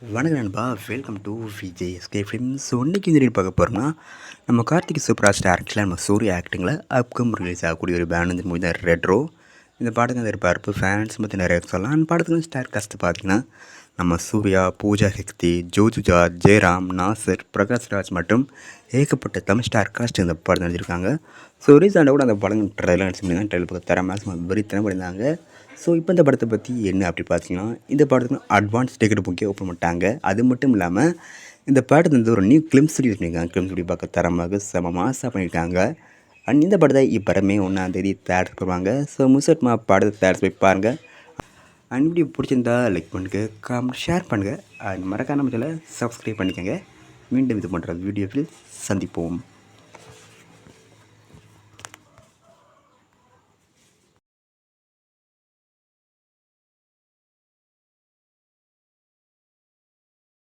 வணக்கம் நண்பா, welcome to VJSK films. So இன்றைக்கி இந்த ரீல் பார்க்க போகிறோம்னா, நம்ம கார்த்திக் சூப்பராஜ் டேரக்டரில் நம்ம சூர்யா ஆக்டிங்கில் அப்கம் ரிலீஸ் ஆகக்கூடிய ஒரு பேண்ட் மூவி தான் ரெட்ரோ. இந்த பாட்டுக்கு அந்த எதிர்பார்ப்பு ஃபேன்ஸ் பற்றி நிறைய சொல்லலாம். அந்த பாடத்துக்கு ஸ்டார் காஸ்ட் பார்த்திங்கன்னா நம்ம சூர்யா, பூஜா ஹெக்தி, ஜோஜுஜா, ஜெயராம், நாசர், பிரகாஷ்ராஜ் மற்றும் ஏகப்பட்ட தமிழ் ஸ்டார் காஸ்ட் இந்த படம் நடிச்சிருக்காங்க. ஸோ ரீசெண்டாக கூட அந்த படம் ட்ரெயிலாக நடிச்சிருந்தாங்க. ட்ரெயில் பக்கம் தர மாதம் வெறித்தனம் பண்ணியிருந்தாங்க. ஸோ இப்போ இந்த படத்தை பற்றி என்ன அப்படி பார்த்தீங்கன்னா, இந்த படத்துக்கு அட்வான்ஸ் டிக்கெட் புக்கே ஓப்பன் பண்ணிட்டாங்க. அது மட்டும் இல்லாமல் இந்த படத்தை வந்து ஒரு நியூ ஃபிலிம் ஸ்டுடியோ பண்ணியிருக்காங்க. ஃபிலிம் ஸ்டுடியோ பார்க்க தரமாக செம மாசாக பண்ணியிருக்காங்க. அண்ட் இந்த படத்தை இப்போ மே 1 தேட்டர் போடுவாங்க. ஸோ முசட்மா படத்தை தேட்டர் போய் பாருங்கள். அண்ட் வீடியோ பிடிச்சிருந்தா லைக் பண்ணுங்கள், கமெண்ட் ஷேர் பண்ணுங்கள். அண்ட் மறக்காம சேனலை சப்ஸ்கிரைப் பண்ணிக்கோங்க. மீண்டும் இது பண்ணுற வீடியோவில் சந்திப்போம்.